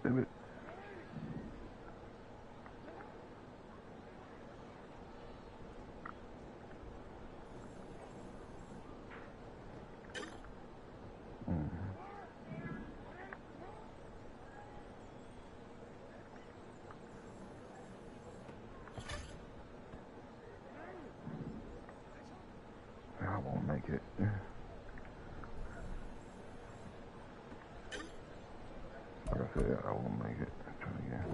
Damn it. I won't make it. Like I said, I won't make it. Try again.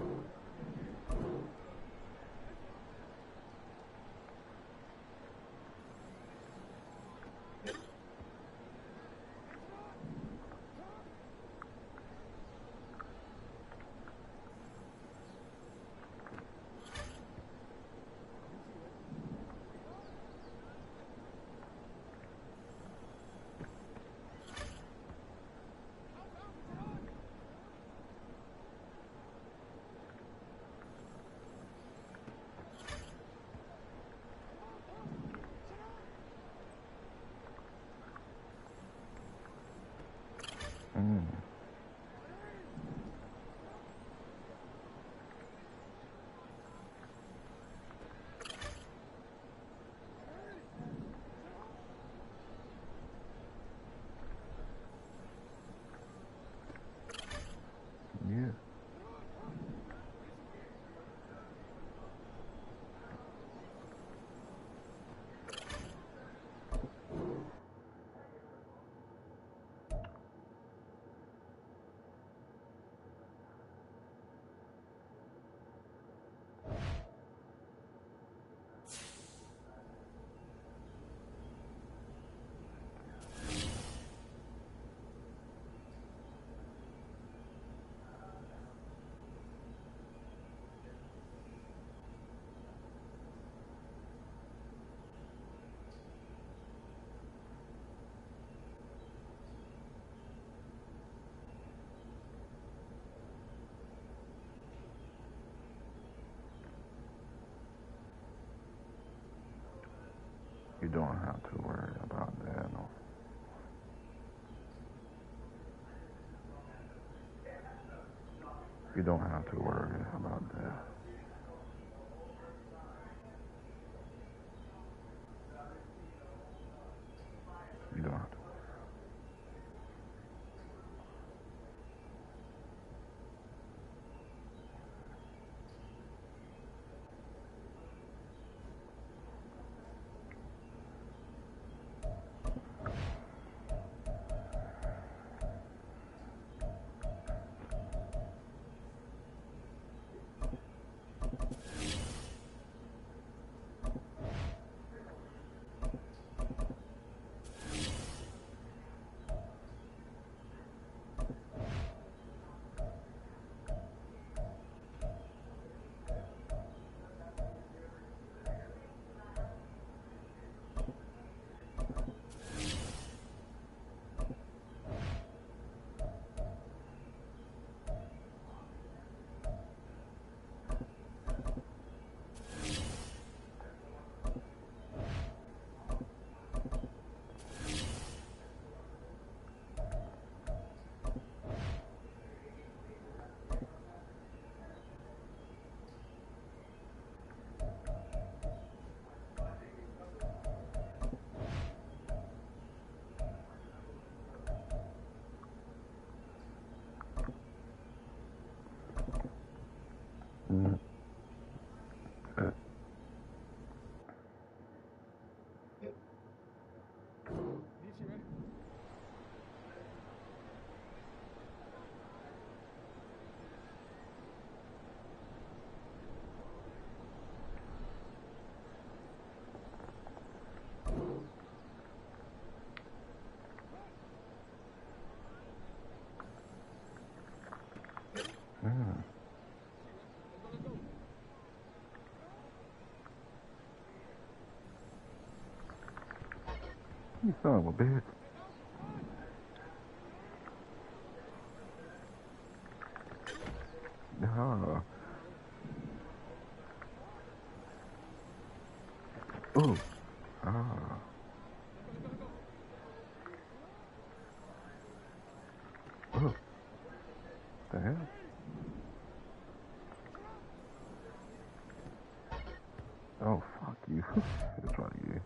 Yeah. You don't have to worry about that. No. You don't have to worry about that. You don't have to. You son of a bitch. Ooh. Ah. Ooh. The hell? Oh, fuck you. Let's try it again.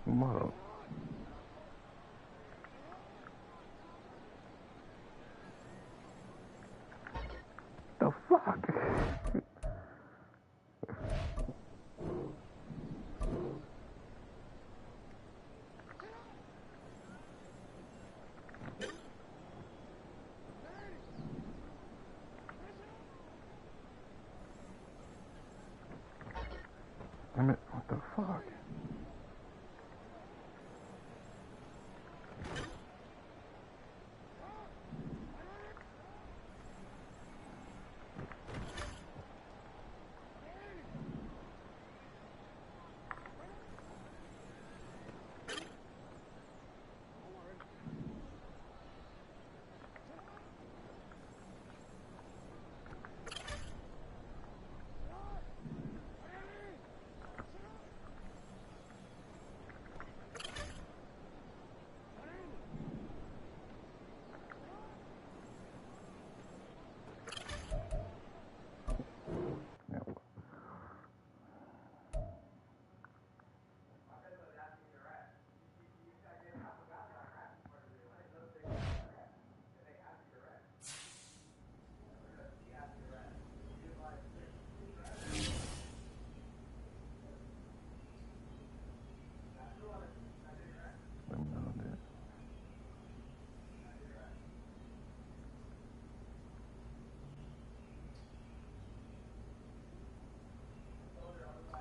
Mother. The fuck? Damn it, what the fuck?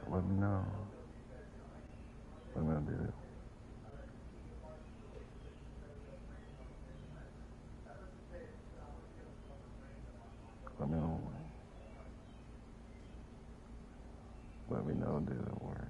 Let me know. Let me know, dude. Let me know. Let me know, dude, at work.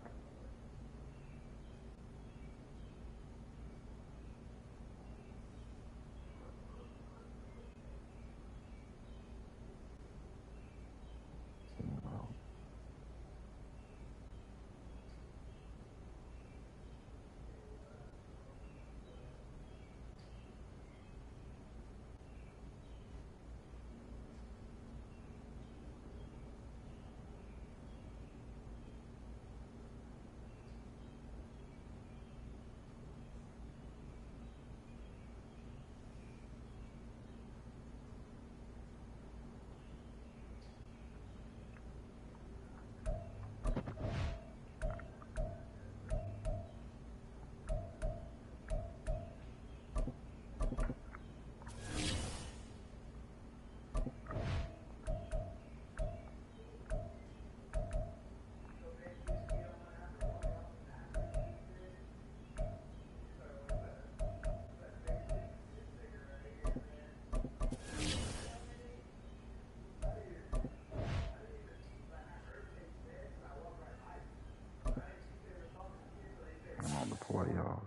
I'm on the playoffs.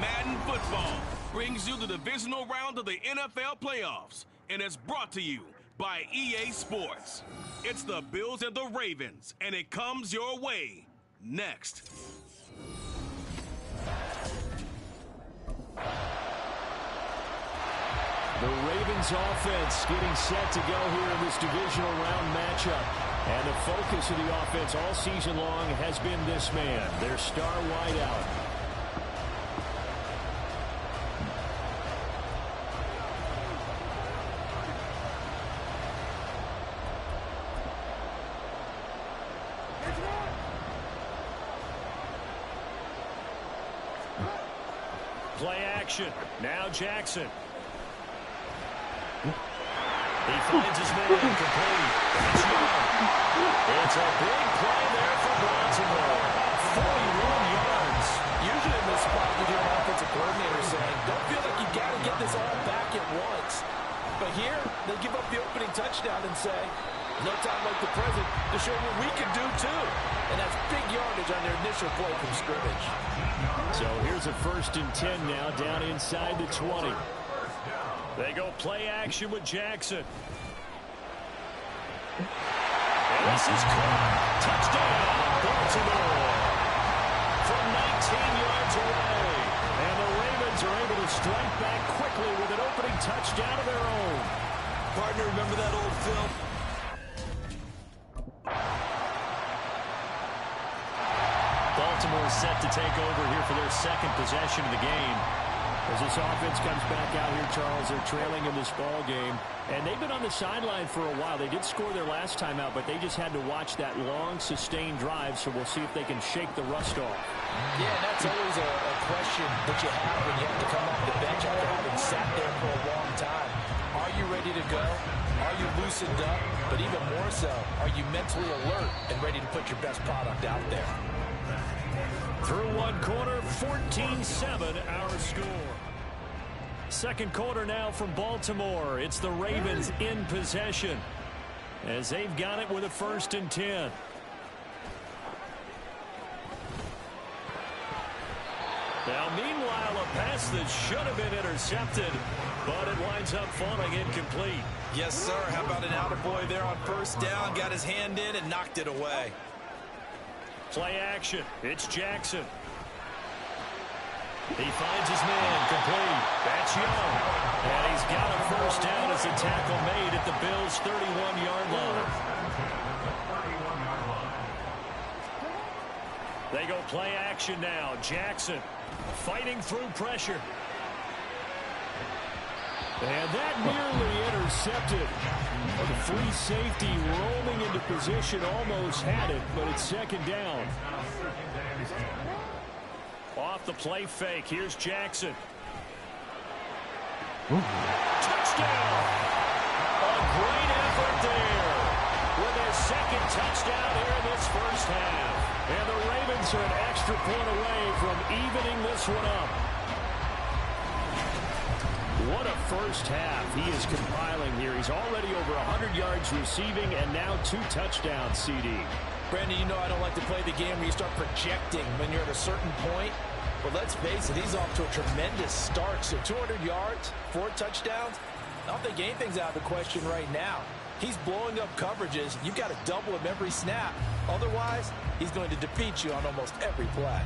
Madden Football brings you the divisional round of the NFL playoffs, and it's brought to you by EA Sports. It's the Bills and the Ravens, and it comes your way next. The Ravens offense getting set to go here in this divisional round matchup. And the focus of the offense all season long has been this man, their star wideout. Play action. Now Jackson. He finds his man complete. It's Young. It's a big play there for Baltimore. 41 yards. Usually in this spot, you hear an offensive coordinator saying, don't feel like you got to get this all back at once. But here, they give up the opening touchdown and say, no time like the present to show what we can do too. And that's big yardage on their initial play from scrimmage. So here's a 1st and 10 now down inside the 20. They go play action with Jackson. And this is caught. Touchdown, Baltimore. From 19 yards away. And the Ravens are able to strike back quickly with an opening touchdown of their own. Partner, remember that old film? Baltimore set to take over here for their 2nd possession of the game. As this offense comes back out here, Charles, they're trailing in this ball game. And they've been on the sideline for a while. They did score their last time out, but they just had to watch that long, sustained drive, so we'll see if they can shake the rust off. Yeah, that's always a question that you have when you have to come off the bench after having sat there for a long time. Are you ready to go? Are you loosened up? But even more so, are you mentally alert and ready to put your best product out there? Through one quarter, 14-7 our score. 2nd quarter now from Baltimore. It's the Ravens in possession as they've got it with a 1st and 10. Now, meanwhile, a pass that should have been intercepted, but it winds up falling incomplete. Yes, sir. How about an attaboy there on 1st down? Got his hand in and knocked it away. Play action. It's Jackson. He finds his man complete. That's Young. And he's got a 1st down as a tackle made at the Bills' 31-yard line. They go play action now. Jackson fighting through pressure. And that nearly intercepted. The free safety roaming into position almost had it, but it's 2nd down. Off the play fake, here's Jackson. Touchdown! A great effort there with their 2nd touchdown here in this 1st half. And the Ravens are an extra point away from evening this one up. What a 1st half he is compiling here. He's already over 100 yards receiving and now 2 touchdowns, CD. Brandon, you know I don't like to play the game where you start projecting when you're at a certain point. But let's face it, he's off to a tremendous start. So 200 yards, 4 touchdowns. I don't think anything's out of the question right now. He's blowing up coverages. You've got to double him every snap. Otherwise, he's going to defeat you on almost every play.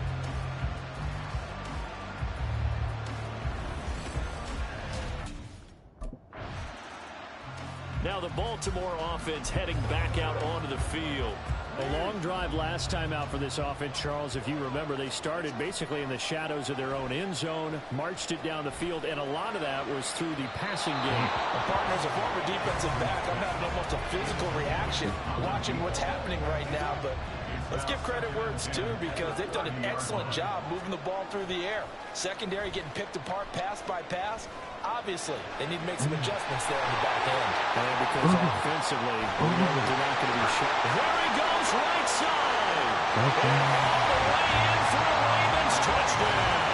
Now the Baltimore offense heading back out onto the field. A long drive last time out for this offense, Charles. If you remember, they started basically in the shadows of their own end zone, marched it down the field, and a lot of that was through the passing game. Partner, as a former defensive back, I'm having almost a physical reaction watching what's happening right now. But let's give credit where it's due because they've done an excellent job moving the ball through the air. Secondary getting picked apart pass by pass. Obviously, they need to make some adjustments there on the back end. And because offensively, we know that they're not going to be shut. There he goes, right side. And all the way in for a Ravens touchdown.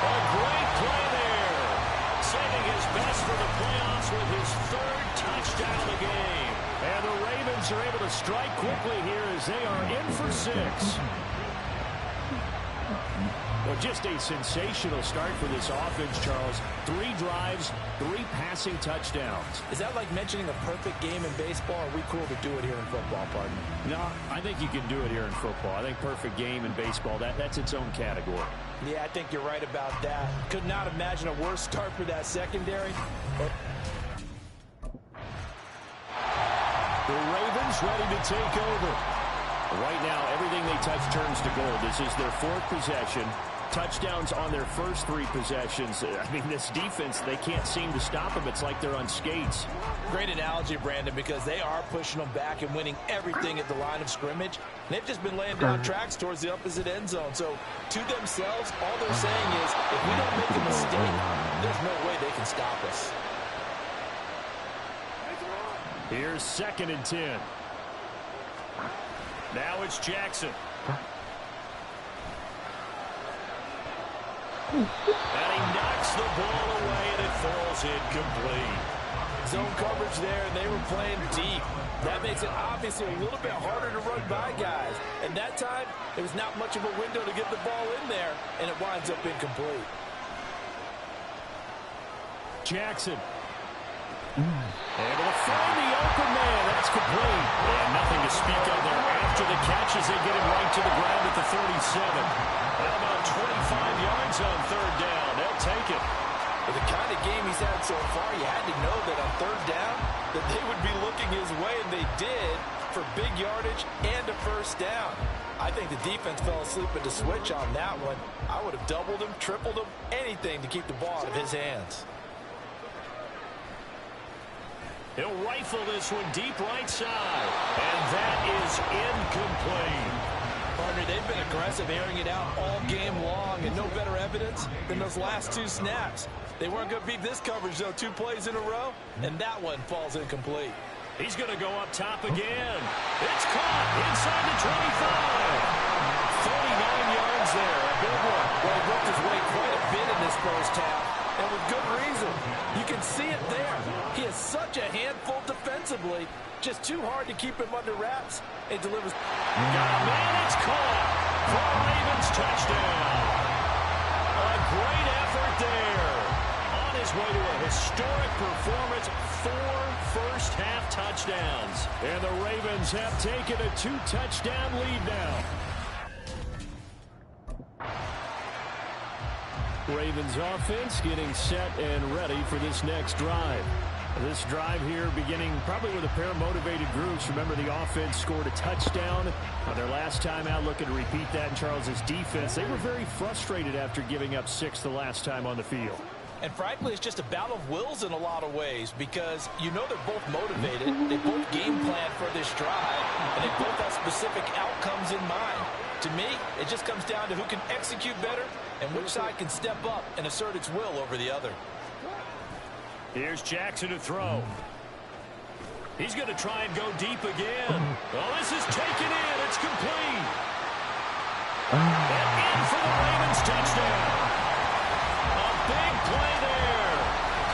A great play there. Saving his best for the playoffs with his 3rd touchdown of the game. And the Ravens are able to strike quickly here as they are in for 6. Well, just a sensational start for this offense, Charles. 3 drives, 3 passing touchdowns. Is that like mentioning a perfect game in baseball? Or are we cool to do it here in football, partner? No, I think you can do it here in football. I think perfect game in baseball, that's its own category. Yeah, I think you're right about that. Could not imagine a worse start for that secondary. The Ravens ready to take over. Right now, everything they touch turns to gold. This is their 4th possession. Touchdowns on their first 3 possessions. I mean, this defense, they can't seem to stop them. It's like they're on skates. Great analogy, Brandon, because they are pushing them back and winning everything at the line of scrimmage. They've just been laying down tracks towards the opposite end zone. So, to themselves, all they're saying is, if we don't make a mistake, there's no way they can stop us. Here's 2nd and 10. Now it's Jackson. And he knocks the ball away, and it falls incomplete. Zone coverage there, and they were playing deep. That makes it obviously a little bit harder to run by guys. And that time, there was not much of a window to get the ball in there, and it winds up incomplete. Jackson. Able to find the open man. That's complete. And nothing to speak of there after the catch as they get him right to the ground at the 37. How about 25 yards on 3rd down? They'll take it. With the kind of game he's had so far, you had to know that on 3rd down that they would be looking his way, and they did, for big yardage and a 1st down. I think the defense fell asleep at the switch on that one. I would have doubled him, tripled him, anything to keep the ball out of his hands. He'll rifle this one deep right side. And that is incomplete. Partner, they've been aggressive, airing it out all game long, and no better evidence than those last 2 snaps. They weren't going to beat this coverage, though, 2 plays in a row, and that one falls incomplete. He's going to go up top again. It's caught inside the 25. 39 yards there. A big one. Well, he worked his way quite a bit in this 1st half, and with good reason. You can see it there. He is such a handful defensively. Just too hard to keep him under wraps. It delivers. Got a man, it's caught. For a Ravens touchdown. A great effort there. On his way to a historic performance. 4 first-half touchdowns. And the Ravens have taken a 2-touchdown lead now. Ravens offense getting set and ready for this next drive. This drive here beginning probably with a pair of motivated groups. Remember, the offense scored a touchdown on their last time out, looking to repeat that in Charles's defense. They were very frustrated after giving up 6 the last time on the field. And frankly, it's just a battle of wills in a lot of ways, because you know they're both motivated. They both game plan for this drive, and they both have specific outcomes in mind. To me, it just comes down to who can execute better and which side can step up and assert its will over the other. Here's Jackson to throw. He's going to try and go deep again. Oh, this is taken in. It's complete. And in for the Ravens touchdown. A big play there.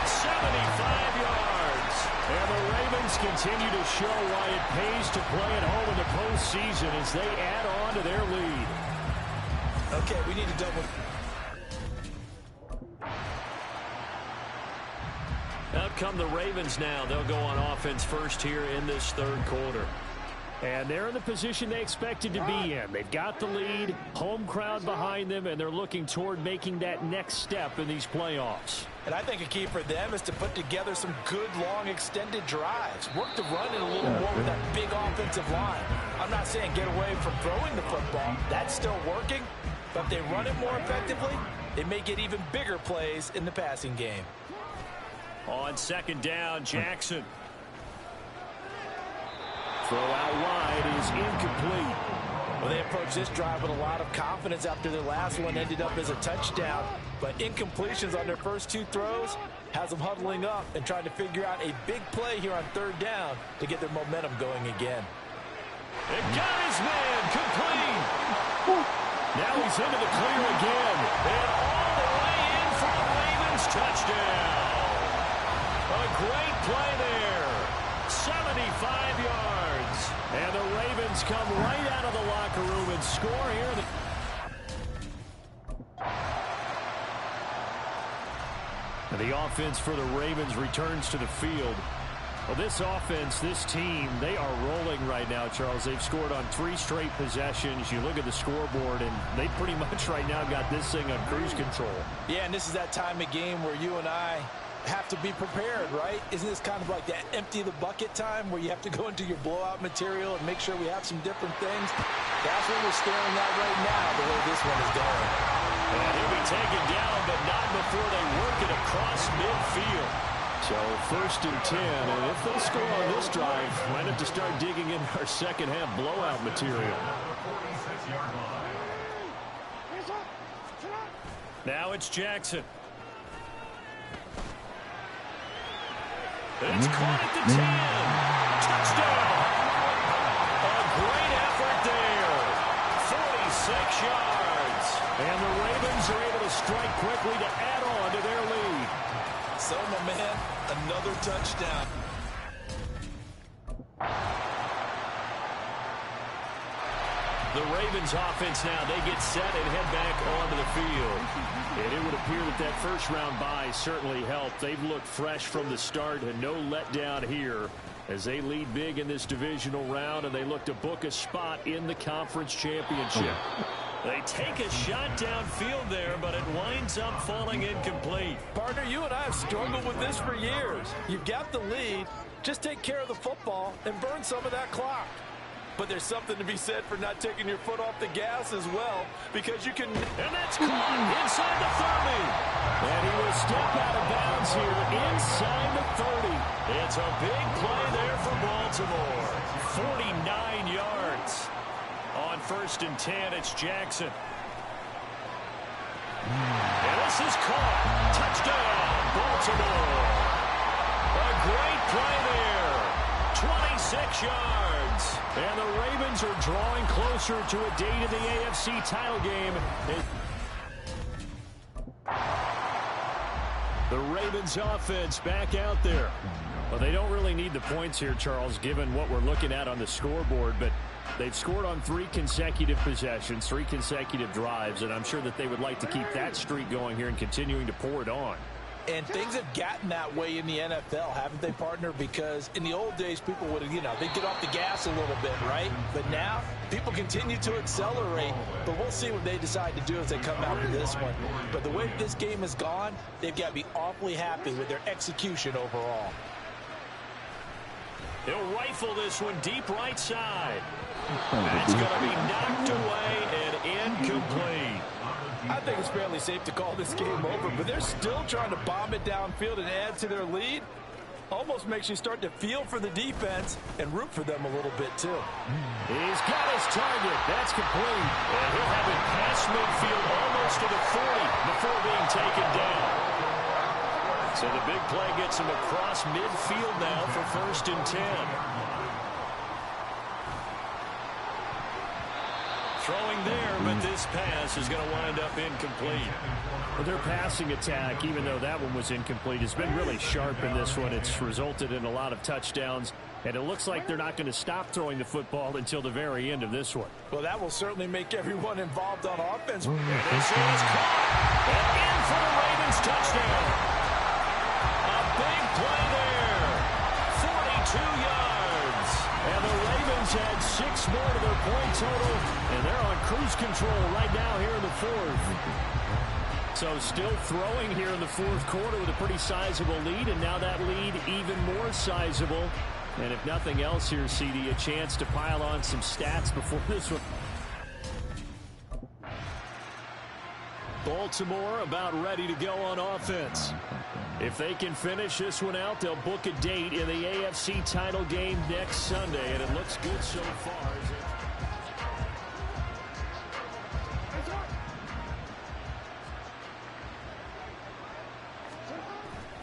75 yards. And the Ravens continue to show why it pays to play at home in the postseason as they add on to their lead. Okay, we need to double. Out come the Ravens now. They'll go on offense first here in this 3rd quarter. And they're in the position they expected to be in. They've got the lead, home crowd behind them, and they're looking toward making that next step in these playoffs. And I think a key for them is to put together some good, long, extended drives. Work the run in a little more with that big offensive line. I'm not saying get away from throwing the football. That's still working. But if they run it more effectively, they may get even bigger plays in the passing game. On 2nd down, Jackson. Throw out wide is incomplete. Well, they approached this drive with a lot of confidence after their last one ended up as a touchdown. But incompletions on their first 2 throws has them huddling up and trying to figure out a big play here on 3rd down to get their momentum going again. It got his man complete. Now he's into the clear again. And all the way in for a Ravens touchdown. A great play there. 75 yards. And the Ravens come right out of the locker room and score here. And the offense for the Ravens returns to the field. Well, this offense, this team, they are rolling right now, Charles. They've scored on 3 straight possessions. You look at the scoreboard, and they pretty much right now got this thing on cruise control. Yeah, and this is that time of game where you and I have to be prepared, right? Isn't this kind of like that empty the bucket time where you have to go into your blowout material and make sure we have some different things? That's what we're staring at right now, the way this one is going. And he'll be taken down, but not before they work it across midfield. So 1st and 10, and if they score on this drive, might have to start digging in our 2nd half blowout material. Now it's Jackson. It's caught at the 10. Ravens are able to strike quickly to add on to their lead. So, my man, another touchdown. The Ravens offense now, they get set and head back onto the field. And it would appear that that first-round bye certainly helped. They've looked fresh from the start and no letdown here as they lead big in this divisional round, and they look to book a spot in the conference championship. They take a shot downfield there, but it winds up falling incomplete. Partner, you and I have struggled with this for years. You've got the lead. Just take care of the football and burn some of that clock. But there's something to be said for not taking your foot off the gas as well, because you can... And that's caught inside the 30. And he will step out of bounds here inside the 30. It's a big play there for Baltimore. 49 yards. On 1st and 10, it's Jackson. And this is caught. Touchdown, Baltimore. A great play there. 26 yards. And the Ravens are drawing closer to a date in the AFC title game. The Ravens offense back out there. Well, they don't really need the points here, Charles, given what we're looking at on the scoreboard, but they've scored on 3 consecutive possessions, 3 consecutive drives, and I'm sure that they would like to keep that streak going here and continuing to pour it on. And things have gotten that way in the NFL, haven't they, partner? Because in the old days, people would, they'd get off the gas a little bit, right? But now, people continue to accelerate. But we'll see what they decide to do as they come out of this one. But the way this game has gone, they've got to be awfully happy with their execution overall. They'll rifle this one deep right side. That's going to be knocked away and incomplete. I think it's fairly safe to call this game over, but they're still trying to bomb it downfield and add to their lead. Almost makes you start to feel for the defense and root for them a little bit, too. He's got his target. That's complete. And he'll have it past midfield almost to the 40 before being taken down. So the big play gets him across midfield now for 1st and 10. Throwing there, but this pass is going to wind up incomplete. Well, their passing attack, even though that one was incomplete, has been really sharp in this one. It's resulted in a lot of touchdowns, and it looks like they're not going to stop throwing the football until the very end of this one. Well, that will certainly make everyone involved on offense. And this is caught. And in for the Ravens touchdown. A big play there. 42 yards. And the Ravens had 6 more to their point total, and they're on cruise control right now here in the 4th. So still throwing here in the 4th quarter with a pretty sizable lead, and now that lead even more sizable. And if nothing else here, CD, a chance to pile on some stats before this one. Baltimore about ready to go on offense. If they can finish this one out, they'll book a date in the AFC title game next Sunday, and it looks good so far.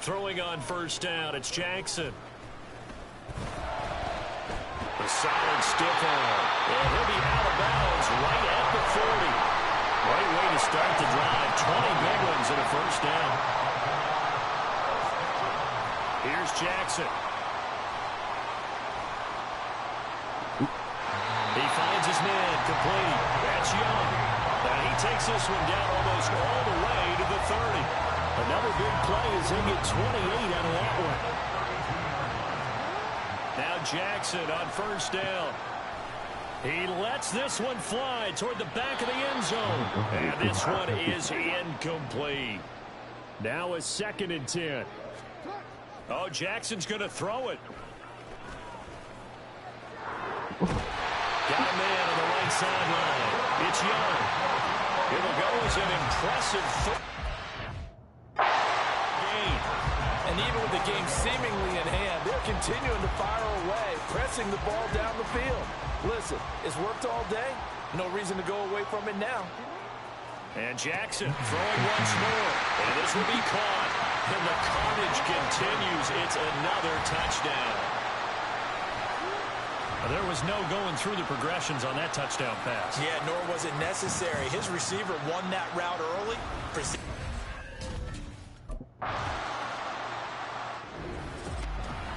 Throwing on 1st down, it's Jackson. A solid stiff arm. And he'll be out of bounds right at the 40. Great way to start the drive. 20 big ones and a 1st down. Here's Jackson. He finds his man complete. That's Young. And he takes this one down almost all the way to the 30. Another big play as they get 28 out of that one. Now Jackson on 1st down. He lets this one fly toward the back of the end zone. And this one is incomplete. Now a 2nd and 10. Oh, Jackson's going to throw it. Got a man on the right sideline. It's Young. It'll go as an impressive game. And even with the game seemingly in hand, they're continuing to fire away, pressing the ball down the field. Listen, it's worked all day. No reason to go away from it now. And Jackson throwing once more. And this will be caught. And the carnage continues. It's another touchdown. There was no going through the progressions on that touchdown pass. Yeah, nor was it necessary. His receiver won that route early.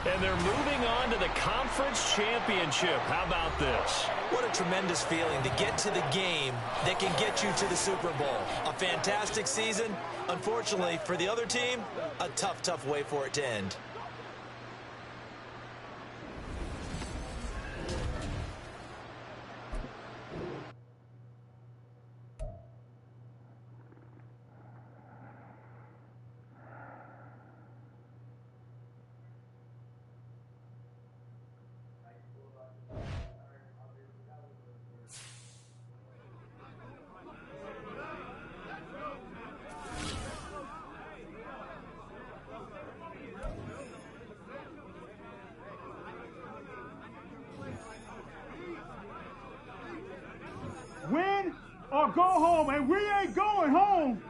And they're moving on to the conference championship. How about this? What a tremendous feeling to get to the game that can get you to the Super Bowl. A fantastic season. Unfortunately, for the other team, a tough, tough way for it to end. Win or go home, and we ain't going home.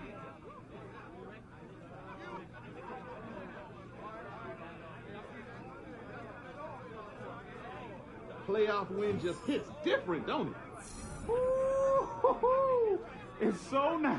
Playoff win just hits different, don't it? Ooh, it's so nice.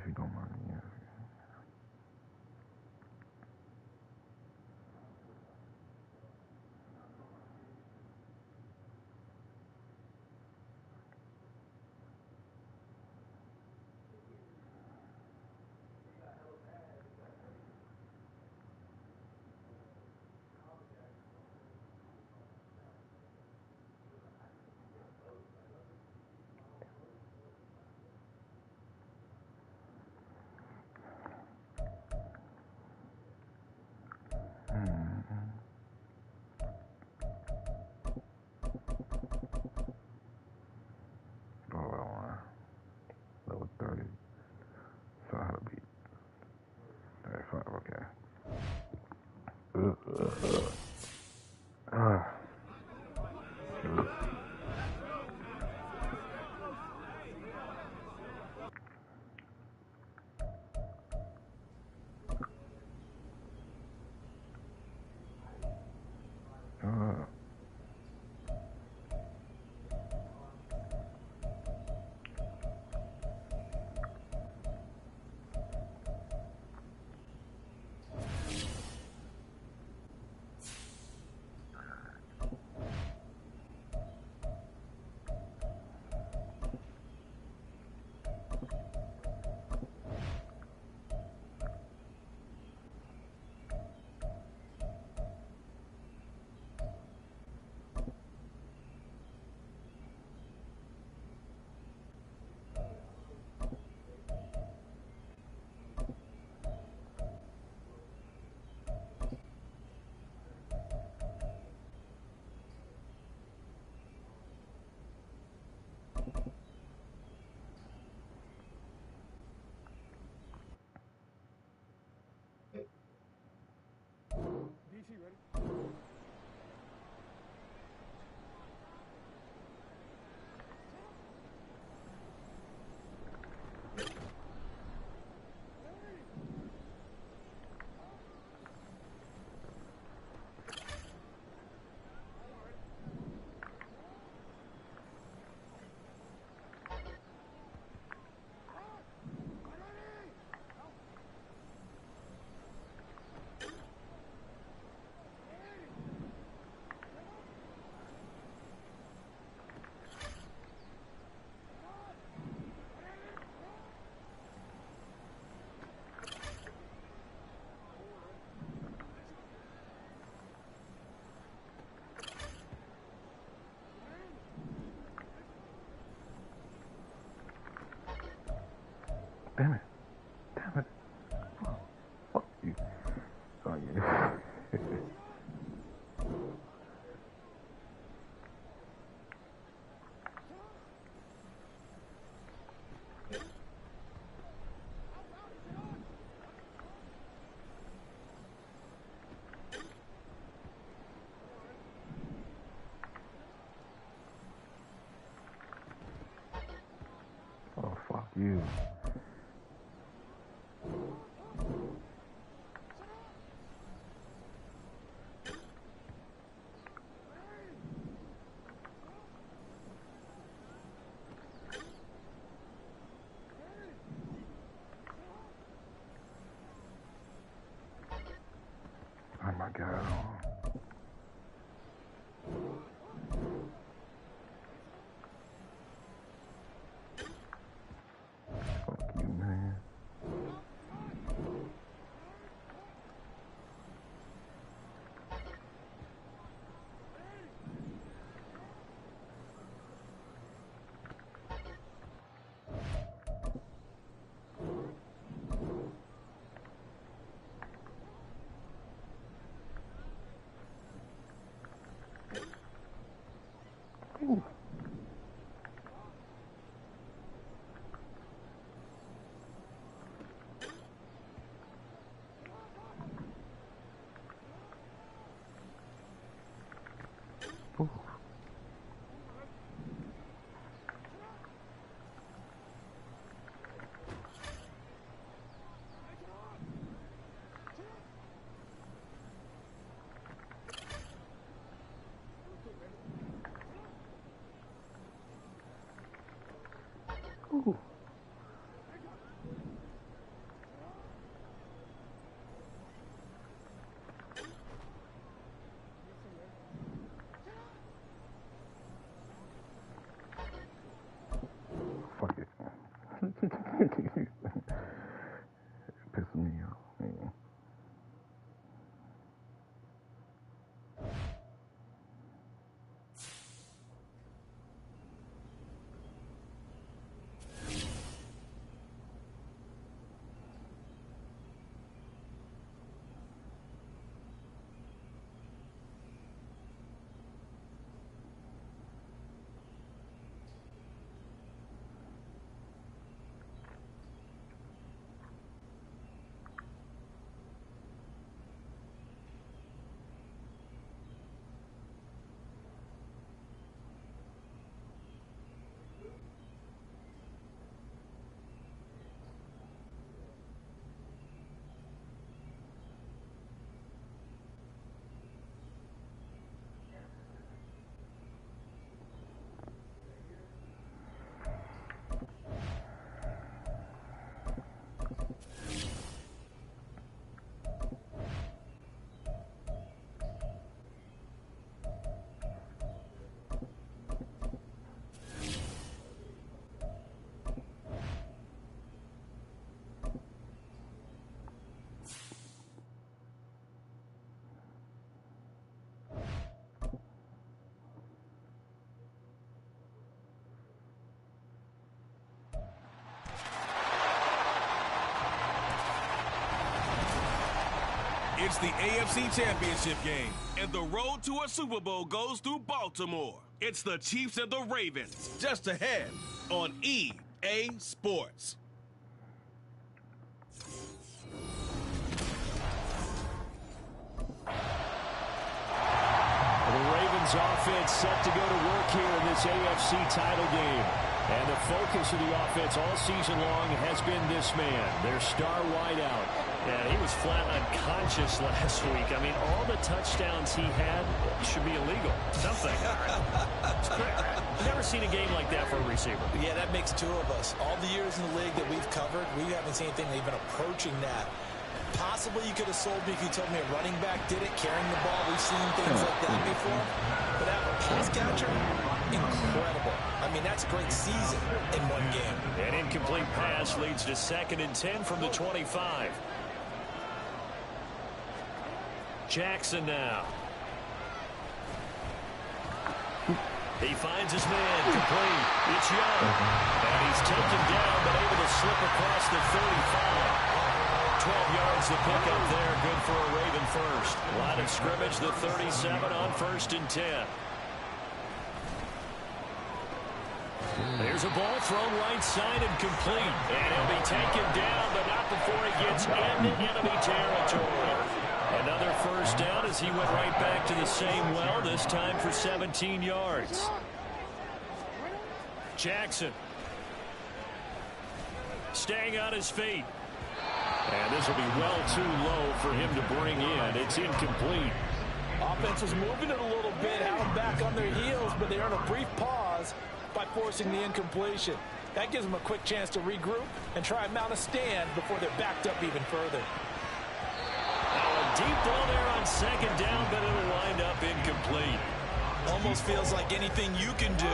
you don't mind me asking. Oh, level 30. So how to beat 35, okay. Damn it. Damn it. Oh, fuck you. Oh, yeah. Oh, fuck you. Oh, my God. Fuck you, man. Ooh. Ooh. Ooh. It's the AFC Championship game, and the road to a Super Bowl goes through Baltimore. It's the Chiefs and the Ravens, just ahead on EA Sports. The Ravens offense set to go to work here in this AFC title game. And the focus of the offense all season long has been this man, their star wideout. Yeah, he was flat unconscious last week. I mean, all the touchdowns he had should be illegal. Something. It's great. I've never seen a game like that for a receiver. Yeah, that makes two of us. All the years in the league that we've covered, we haven't seen anything even approaching that. Possibly you could have sold me if you told me a running back did it, carrying the ball. We've seen things like that before. But have a pass catcher, incredible. I mean, that's a great season in one game. An incomplete pass leads to 2nd and 10 from the 25. Jackson now. He finds his man, complete. It's Young. And he's taken down, but able to slip across the 35. 12 yards to pick up there. Good for a Raven first. Line of scrimmage, the 37 on 1st and 10. There's a ball thrown right side and complete. And he'll be taken down, but not before he gets into enemy territory. Another first down as he went right back to the same well, this time for 17 yards. Jackson. Staying on his feet. And this will be well too low for him to bring in. It's incomplete. Offense was moving it a little bit, had them back on their heels, but they earned a brief pause by forcing the incompletion. That gives them a quick chance to regroup and try and mount a stand before they're backed up even further. Now a deep ball there on 2nd down, but it'll wind up incomplete. Almost feels like anything you can do,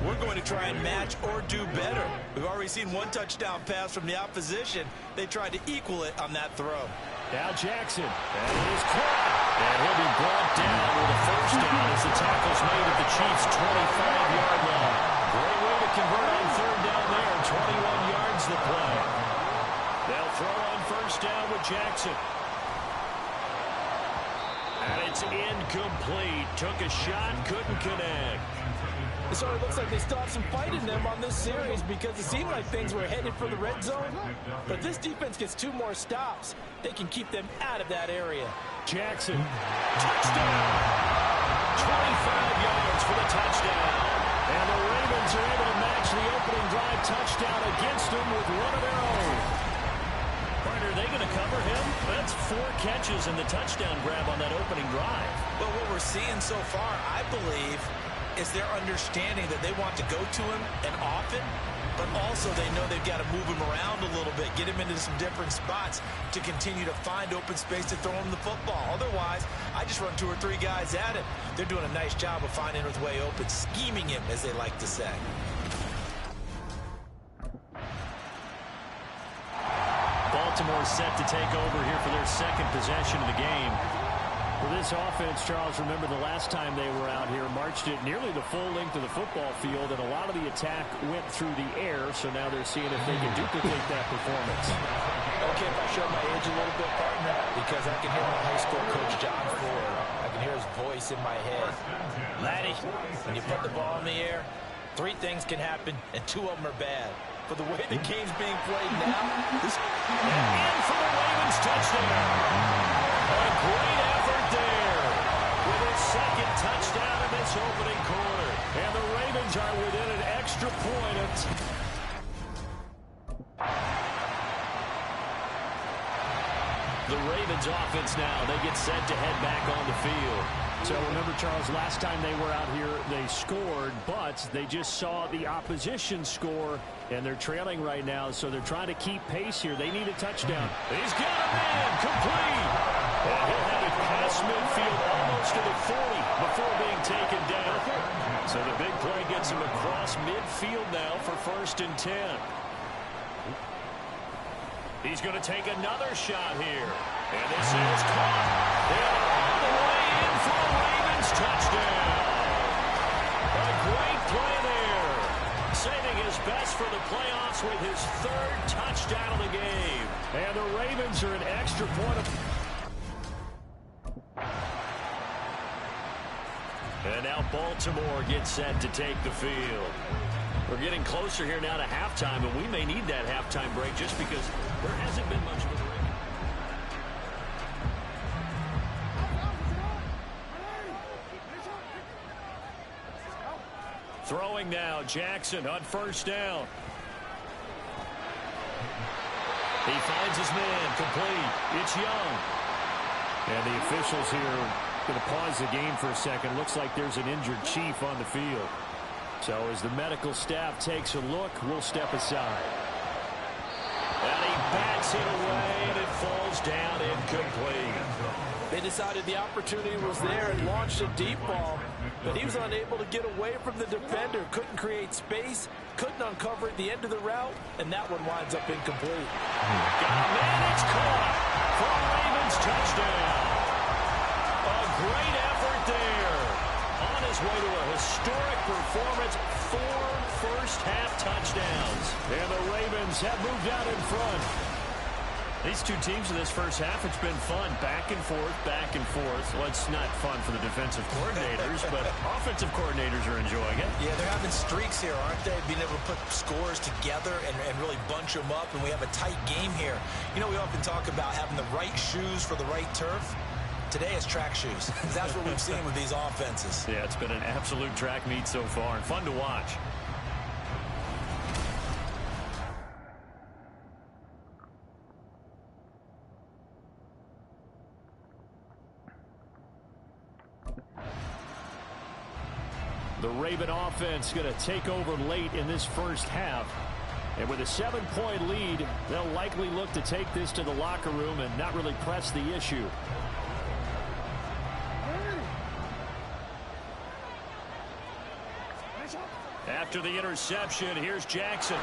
we're going to try and match or do better. We've already seen one touchdown pass from the opposition. They tried to equal it on that throw. Now Jackson, and it is caught. And he'll be brought down with a first down as the tackle's made at the Chiefs' 25-yard line. Great way to convert on 3rd down there. 21 yards the play. They'll throw on 1st down with Jackson. And it's incomplete. Took a shot, couldn't connect. It sort of looks like they still have some fight in them on this series because it seemed like things were headed for the red zone. But this defense gets 2 more stops. They can keep them out of that area. Jackson, touchdown. 25 yards for the touchdown. And the Ravens are able to match the opening drive touchdown against them with one of their own. Are they going to cover him? That's 4 catches and the touchdown grab on that opening drive. Well, what we're seeing so far, I believe, is their understanding that they want to go to him and often, but also they know they've got to move him around a little bit, get him into some different spots to continue to find open space to throw him the football. Otherwise, I just run 2 or 3 guys at him. They're doing a nice job of finding his way open, scheming him, as they like to say. Baltimore set to take over here for their 2nd possession of the game. For this offense, Charles, remember the last time they were out here, marched it nearly the full length of the football field, and a lot of the attack went through the air, so now they're seeing if they can duplicate that performance. Okay, if I show my age a little bit, partner, because I can hear my high school coach, John Ford. I can hear his voice in my head. Laddie, when you put the ball in the air, 3 things can happen, and 2 of them are bad. For the way the game's being played now, this and for the Ravens touchdown. A great effort there with his 2nd touchdown in this opening quarter. And the Ravens are within an extra point of the Ravens offense now. They get set to head back on the field. So remember, Charles, last time they were out here, they scored, but they just saw the opposition score, and they're trailing right now, so they're trying to keep pace here. They need a touchdown. He's got a man, complete. And he'll have it past midfield almost to the 40 before being taken down. So the big play gets him across midfield now for 1st and 10. He's going to take another shot here. And this is caught. And all the way in for a Ravens touchdown. A great play there. Saving his best for the playoffs with his 3rd touchdown of the game. And the Ravens are an extra point. And now Baltimore gets set to take the field. We're getting closer here now to halftime, and we may need that halftime break just because there hasn't been much of a break. Throwing now, Jackson on first down. He finds his man, complete. It's Young. And the officials here going to pause the game for a second. Looks like there's an injured Chief on the field. So as the medical staff takes a look, we'll step aside. And he bats it away, and it falls down incomplete. They decided the opportunity was there and launched a deep ball, but he was unable to get away from the defender. Couldn't create space, couldn't uncover at the end of the route, and that one winds up incomplete. Got a man, it's caught for a Ravens touchdown. A great effort there. On his way to a historic performance, 4 first-half touchdowns. And the Ravens have moved out in front. These two teams in this first half, it's been fun. Back and forth, back and forth. Well, it's not fun for the defensive coordinators, but offensive coordinators are enjoying it. Yeah, they're having streaks here, aren't they? Being able to put scores together and really bunch them up, and we have a tight game here. You know, we often talk about having the right shoes for the right turf. Today it's track shoes. That's what we've seen with these offenses. Yeah, it's been an absolute track meet so far, and fun to watch. The Raven offense going to take over late in this first half. And with a 7-point lead, they'll likely look to take this to the locker room and not really press the issue. After the interception, here's Jackson.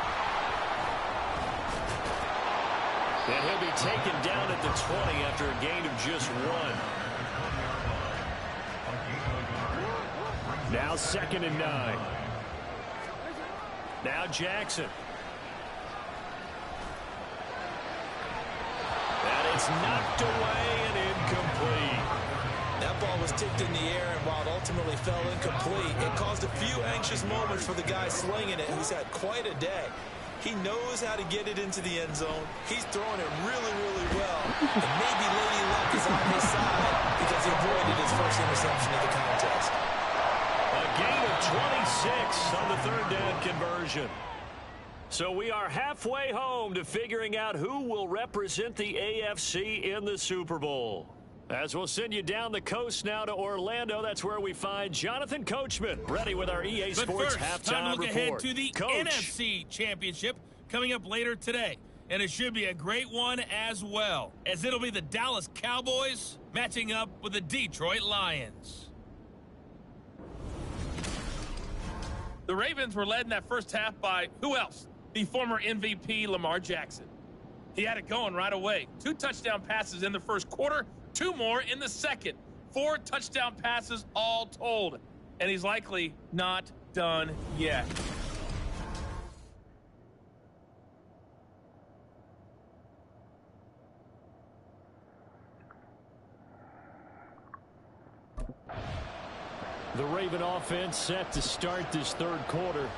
And he'll be taken down at the 20 after a gain of just 1. Now 2nd and 9. Now Jackson. And it's knocked away and incomplete. That ball was tipped in the air, and while it ultimately fell incomplete, it caused a few anxious moments for the guy slinging it, who's had quite a day. He knows how to get it into the end zone. He's throwing it really, really well. And maybe Lady Luck is on his side because he avoided his first interception of the contest. A gain of 26 on the 3rd down conversion. So we are halfway home to figuring out who will represent the AFC in the Super Bowl. As we'll send you down the coast now to Orlando, that's where we find Jonathan Coachman, ready with our EA Sports halftime time to look report. ahead to the NFC Championship coming up later today. And it should be a great one as well, as it'll be the Dallas Cowboys matching up with the Detroit Lions. The Ravens were led in that first half by who else? The former MVP Lamar Jackson. He had it going right away. 2 touchdown passes in the first quarter, 2 more in the second. 4 touchdown passes all told. And he's likely not done yet. The Raven offense set to start this 3rd quarter.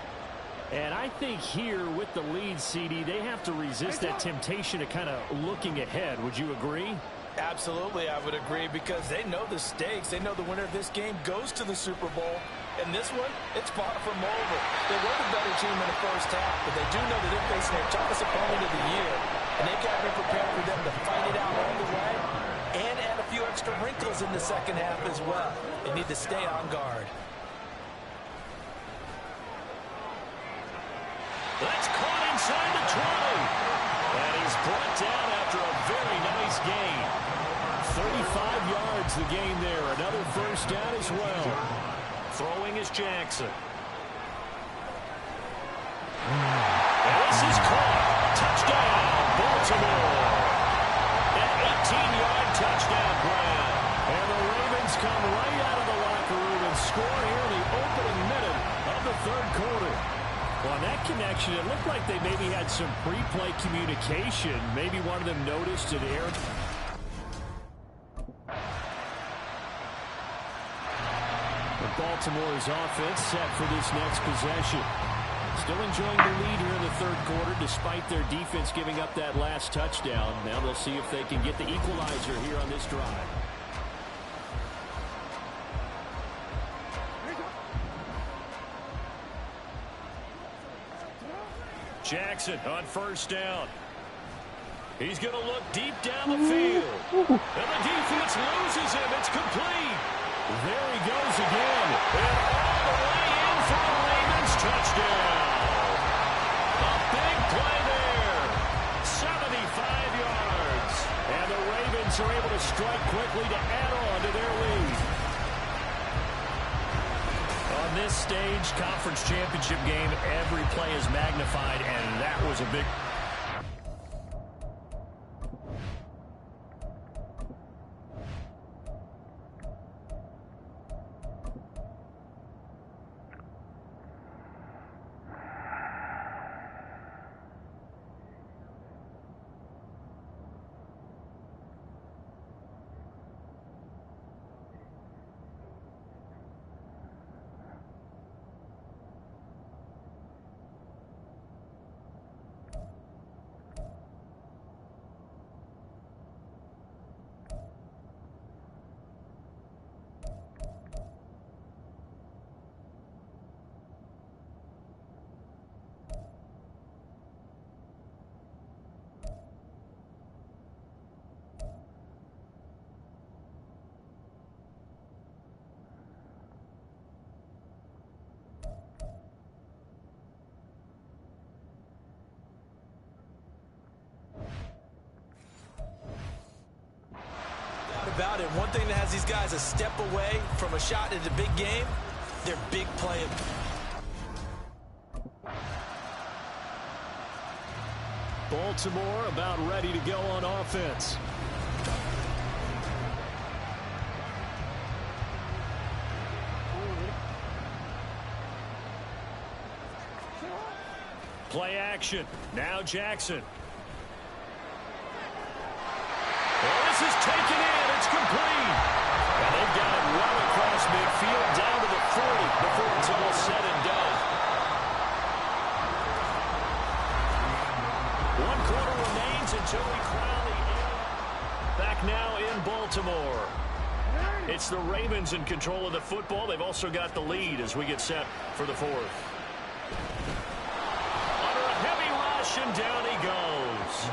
And I think here with the lead, CD, they have to resist that temptation of kind of looking ahead. Would you agree? Absolutely, I would agree, because they know the stakes. They know the winner of this game goes to the Super Bowl. And this one, it's far from over. They were the better team in the first half, but they do know that they're facing their toughest opponent of the year. And they've got to be prepared for them to fight it out all the way and add a few extra wrinkles in the second half as well. They need to stay on guard. That's caught inside the 20. And he's brought down after a very nice gain. 35 yards the gain there. Another first down as well. Throwing is Jackson. And this is caught. Touchdown, Baltimore. An 18-yard touchdown grab. And the Ravens come right out of the locker room and score here in the opening minute of the 3rd quarter. Well, on that connection, it looked like they maybe had some pre-play communication. Maybe one of them noticed an error. Baltimore's offense set for this next possession. Still enjoying the lead here in the third quarter despite their defense giving up that last touchdown. Now they'll see if they can get the equalizer here on this drive. Jackson on first down. He's going to look deep down the field. And the defense loses him. It's complete. There he goes again. And all the way in for a Ravens touchdown. A big play there. 75 yards. And the Ravens are able to strike quickly to add on to their lead. On this stage, conference championship game, every play is magnified, and that was a big... About it. One thing that has these guys a step away from a shot in the big game, they're big players. Baltimore about ready to go on offense. Play action. Now Jackson. This is taken in. It's complete. And they've got it well across midfield down to the 40 before it's all said and done. 1 quarter remains until we crown the end. Back now in Baltimore. It's the Ravens in control of the football. They've also got the lead as we get set for the fourth. Under a heavy rush, and down he goes.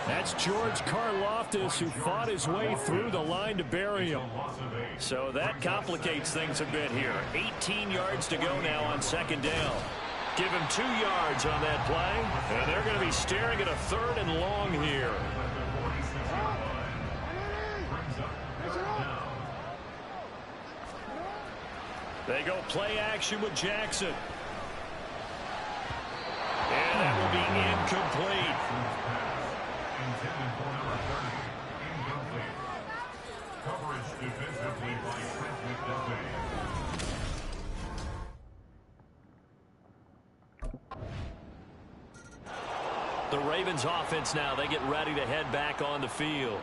That's George Karlaftis, who fought his way through the line to bury him. So that complicates things a bit here. 18 yards to go now on second down. Give him 2 yards on that play, and they're going to be staring at a 3rd and long here. They go play action with Jackson. And that will be incomplete. Intended for number 30, incomplete. Coverage defensively by Trent McDuffie. The Ravens offense now, they get ready to head back on the field.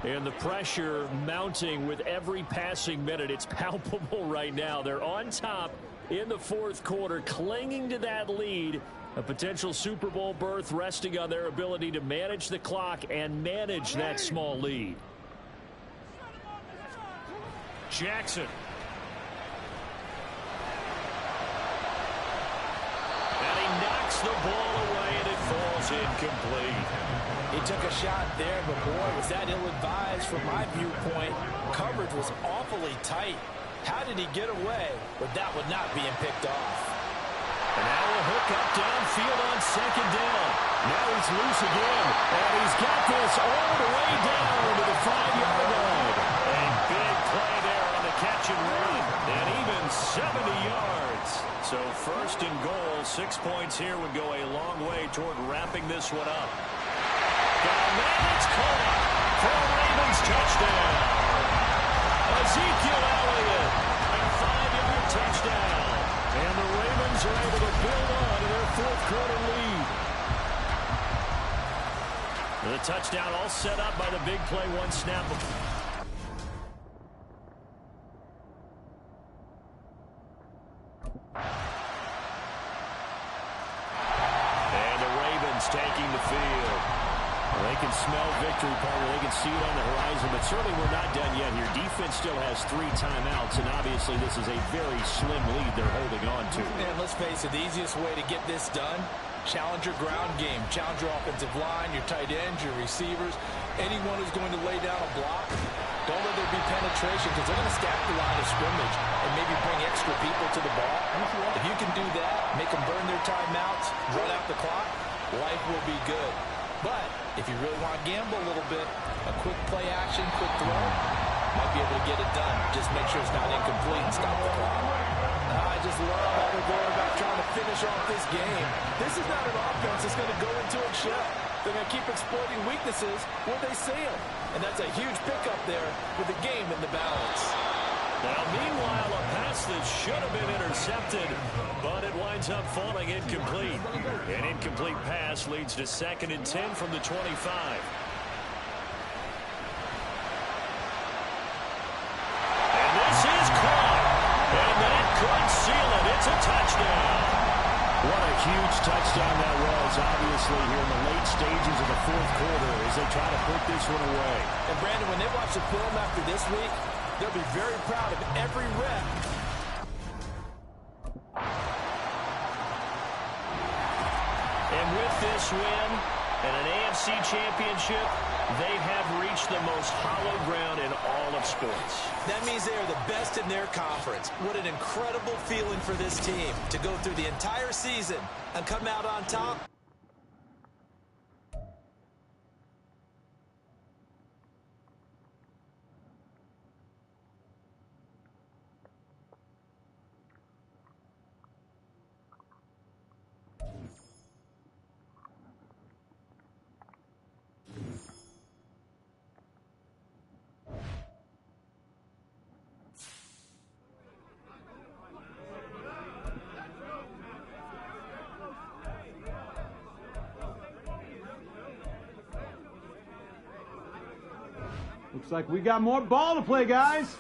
And the pressure mounting with every passing minute. It's palpable right now. They're on top in the fourth quarter, clinging to that lead. A potential Super Bowl berth resting on their ability to manage the clock and manage that small lead. Jackson. And he knocks the ball away, and it falls incomplete. He took a shot there, but boy, was that ill-advised from my viewpoint. Coverage was awfully tight. How did he get away with that one not being picked off? And now a hook up downfield on second down. Now he's loose again. And he's got this all the way down to the 5-yard line. A big play there on the catch and run. And even 70 yards. So first and goal, 6 points here would go a long way toward wrapping this one up. And it's caught for a Ravens touchdown. Ezekiel Elliott, a 5-yard touchdown. And the Ravens are able to build on to their fourth quarter lead. The touchdown all set up by the big play, one snap. Ravens taking the field. Well, they can smell victory, partner. They can see it on the horizon, but certainly we're not done yet here. Defense still has 3 timeouts, and obviously this is a very slim lead they're holding on to. And let's face it, the easiest way to get this done, challenge your ground game. Challenge your offensive line, your tight ends, your receivers, anyone who's going to lay down a block. Don't let there be penetration because they're going to stack the line of scrimmage and maybe bring extra people to the ball. If you can do that, make them burn their timeouts, run out the clock, life will be good. But if you really want to gamble a little bit, a quick play action, quick throw, might be able to get it done. Just make sure it's not incomplete and stop the clock. I just love how they're going about trying to finish off this game. This is not an offense that's going to go into a shell. They're going to keep exploiting weaknesses where they see them. And that's a huge pickup there with the game in the balance. Now, meanwhile, a pass that should have been intercepted, but it winds up falling incomplete. An incomplete pass leads to 2nd and 10 from the 25. And this is caught. And that could seal it. It's a touchdown. What a huge touchdown that was, obviously, here in the late stages of the 4th quarter as they try to put this one away. And, Brandon, when they watch the film after this week, they'll be very proud of every rep. And with this win and an AFC championship, they have reached the most hollow ground in all of sports. That means they are the best in their conference. What an incredible feeling for this team to go through the entire season and come out on top. Looks like we got more ball to play, guys.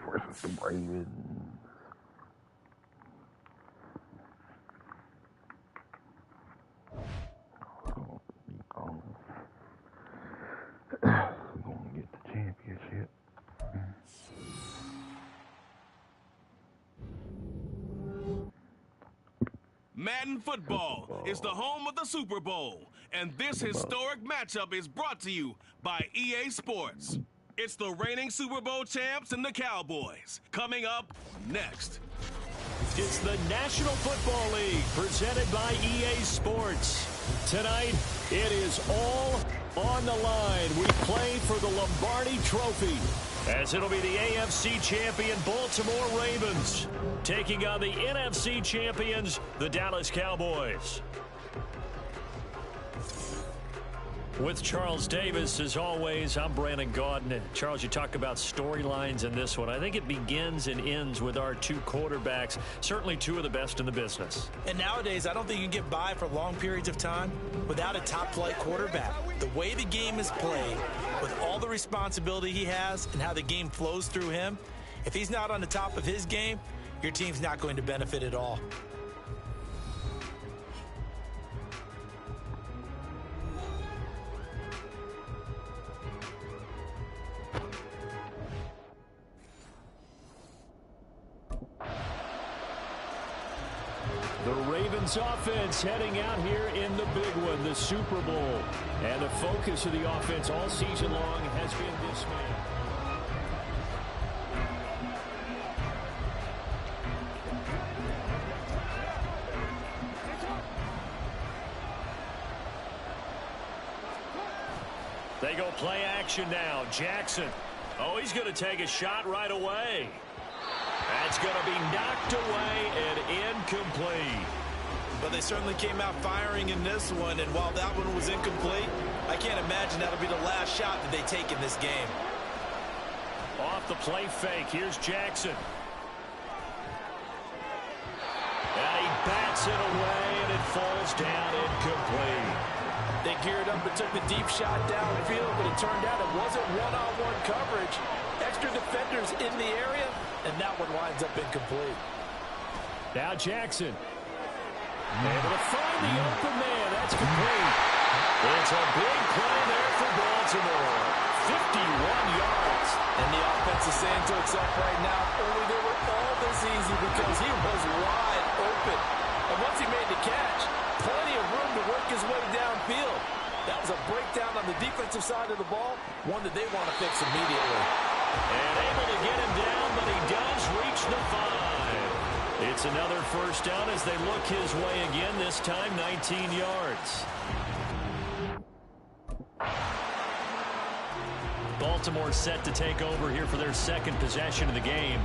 versus the Ravens. We're gonna get the championship. Madden Football is the home of the Super Bowl, and this historic matchup is brought to you by EA Sports. It's the reigning Super Bowl champs and the Cowboys. Coming up next. It's the National Football League presented by EA Sports. Tonight, it is all on the line. We play for the Lombardi Trophy, as it'll be the AFC champion Baltimore Ravens taking on the NFC champions, the Dallas Cowboys. With Charles Davis, as always, I'm Brandon Gaudin. Charles, you talk about storylines in this one. I think it begins and ends with our two quarterbacks, certainly two of the best in the business. And nowadays, I don't think you can get by for long periods of time without a top-flight quarterback. The way the game is played, with all the responsibility he has and how the game flows through him, if he's not on the top of his game, your team's not going to benefit at all. The Ravens offense heading out here in the big one, the Super Bowl. And the focus of the offense all season long has been this man. They go play action now. Jackson. Oh, he's going to take a shot right away. That's going to be knocked away and incomplete. But they certainly came out firing in this one, and while that one was incomplete, I can't imagine that'll be the last shot that they take in this game. Off the play fake, here's Jackson. And he bats it away, and it falls down incomplete. They geared up and took the deep shot downfield, but it turned out it wasn't one-on-one coverage. Extra defenders in the area, and that one winds up incomplete. Now Jackson. Able to find the open man. That's complete. It's a big play there for Baltimore. 51 yards. And the offense is saying to itself right now, only they were all this easy because he was wide open. And once he made the catch, plenty of room to work his way downfield. That was a breakdown on the defensive side of the ball, one that they want to fix immediately. And able to get him down, but he does reach the 5. It's another first down as they look his way again, this time 19 yards. Baltimore set to take over here for their second possession of the game.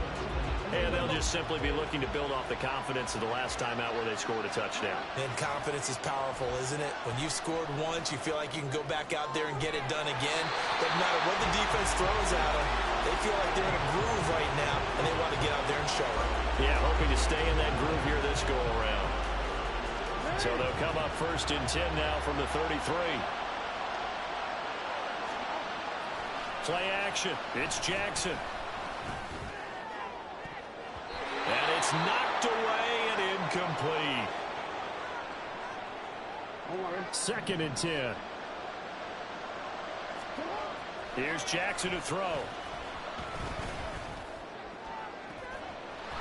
And they'll just simply be looking to build off the confidence of the last time out where they scored a touchdown. And confidence is powerful, isn't it? When you've scored once, you feel like you can go back out there and get it done again. Doesn't matter what the defense throws at them. They feel like they're in a groove right now, and they want to get out there and show it. Yeah, hoping to stay in that groove here this go-around. So they'll come up first and 10 now from the 33. Play action. It's Jackson. And it's knocked away and incomplete. Second and 10. Here's Jackson to throw.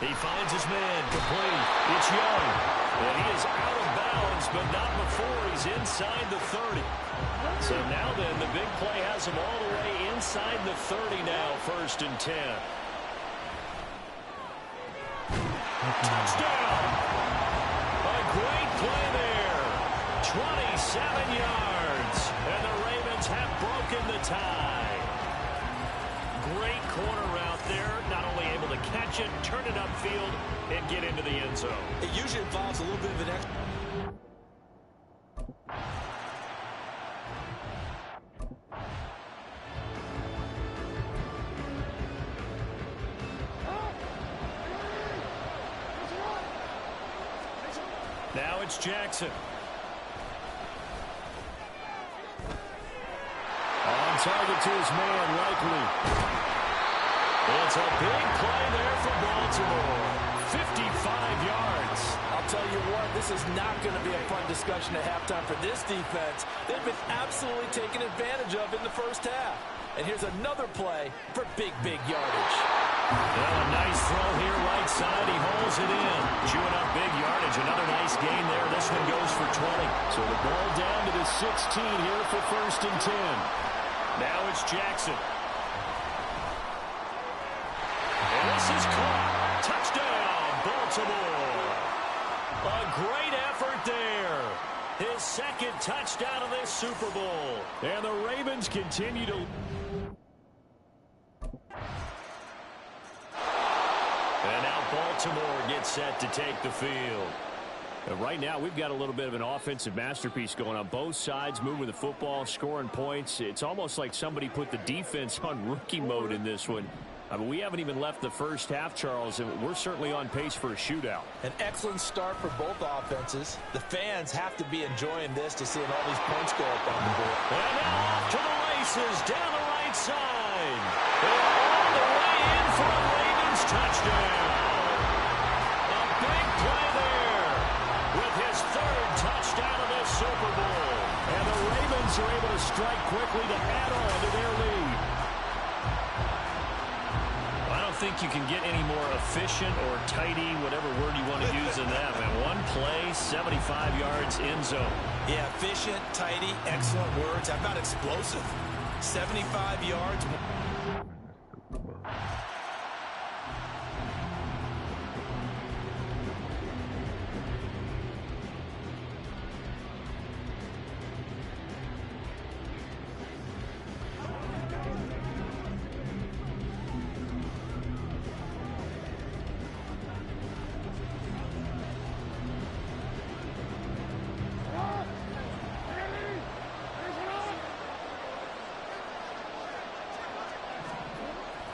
He finds his man, complete. It's Young. And he is out of bounds, but not before he's inside the 30. So now then, the big play has him all the way inside the 30 now, first and 10. Touchdown! A great play there. 27 yards. And the Ravens have broken the tie. Great corner route there. Not only able to catch it, turn it upfield, and get into the end zone. It usually involves a little bit of an extra. Now it's Jackson. On target to his man, Likely. It's a big play there for Baltimore. 55 yards. I'll tell you what, this is not going to be a fun discussion at halftime for this defense. They've been absolutely taken advantage of in the first half. And here's another play for big yardage. Well, a nice throw here right side. He holds it in. Chewing up big yardage. Another nice gain there. This one goes for 20. So the ball down to the 16 here for 1st and 10. Now it's Jackson. And this is caught. Touchdown, Baltimore. A great effort there. His 2nd touchdown of this Super Bowl. And the Ravens continue to... And now Baltimore gets set to take the field. And right now, we've got a little bit of an offensive masterpiece going on. Both sides moving the football, scoring points. It's almost like somebody put the defense on rookie mode in this one. I mean, we haven't even left the first half, Charles, and we're certainly on pace for a shootout. An excellent start for both offenses. The fans have to be enjoying this to seeing all these points go up on the board. And now off to the races, down the right side. They're all the way in for a Ravens touchdown. A big play there with his 3rd touchdown of this Super Bowl. And the Ravens are able to strike quickly to add on to their lead. I don't think you can get any more efficient or tidy, whatever word you want to use in that. Man, one play, 75 yards, end zone. Yeah, efficient, tidy, excellent words. How about explosive? 75 yards.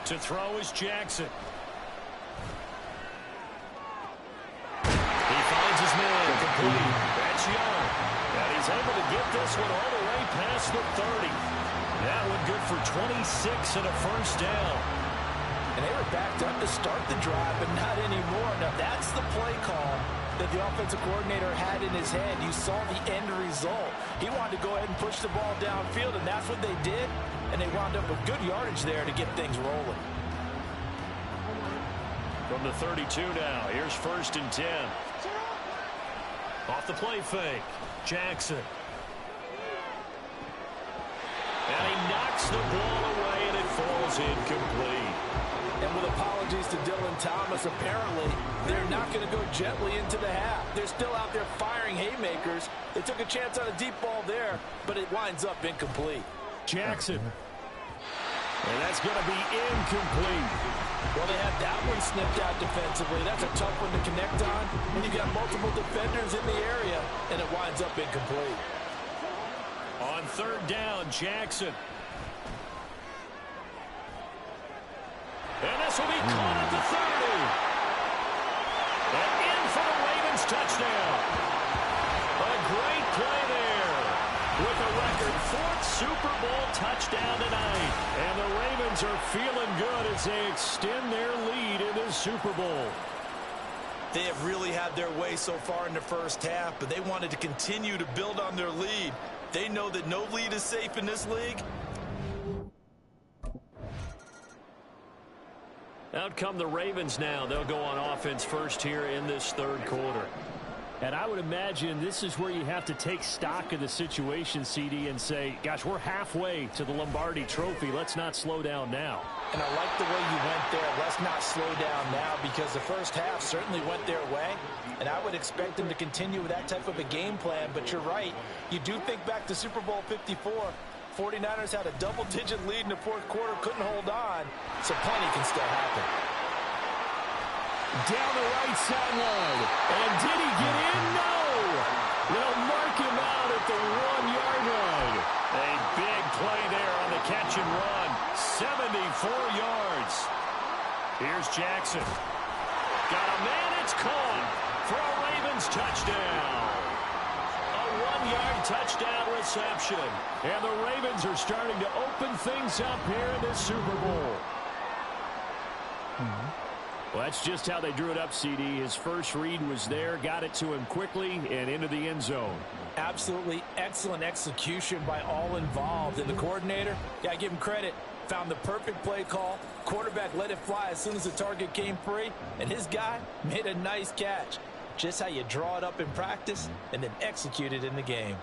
To throw is Jackson. He finds his man. Complete. That's Young. And he's able to get this one all the way past the 30. That one good for 26 and a 1st down. And they were backed up to start the drive, but not anymore. Now, that's the play call that the offensive coordinator had in his head. You saw the end result. He wanted to go ahead and push the ball downfield, and that's what they did. And they wound up with good yardage there to get things rolling. From the 32 now, here's 1st and 10. Off the play fake, Jackson. And he knocks the ball away, and it falls incomplete. And with apologies to Dylan Thomas, apparently they're not going to go gently into the half. They're still out there firing haymakers. They took a chance on a deep ball there, but it winds up incomplete. Jackson. And that's going to be incomplete. Well, they had that one snipped out defensively. That's a tough one to connect on when you got multiple defenders in the area, and it winds up incomplete. On 3rd down, Jackson. And this will be caught at the 30. And in for the Ravens touchdown. A great play there with a record 4th Super Bowl touchdown tonight. And the Ravens are feeling good as they extend their lead in this Super Bowl. They have really had their way so far in the first half, but they wanted to continue to build on their lead. They know that no lead is safe in this league. Out come the Ravens now. They'll go on offense first here in this 3rd quarter. And I would imagine this is where you have to take stock of the situation, CD, and say, gosh, we're halfway to the Lombardi Trophy. Let's not slow down now. And I like the way you went there. Let's not slow down now, because the first half certainly went their way. And I would expect them to continue with that type of a game plan. But you're right. You do think back to Super Bowl 54. 49ers had a double-digit lead in the 4th quarter, couldn't hold on. So plenty can still happen. Down the right sideline. And did he get in? No! They'll mark him out at the 1-yard line. A big play there on the catch and run. 74 yards. Here's Jackson. Got a man, it's caught for a Ravens touchdown. A 1-yard touchdown reception. And the Ravens are starting to open things up here in this Super Bowl. Well, that's just how they drew it up, CD. His first read was there, got it to him quickly, and into the end zone. Absolutely excellent execution by all involved. And the coordinator, got to give him credit, found the perfect play call. Quarterback let it fly as soon as the target came free, and his guy made a nice catch. Just how you draw it up in practice and then execute it in the game.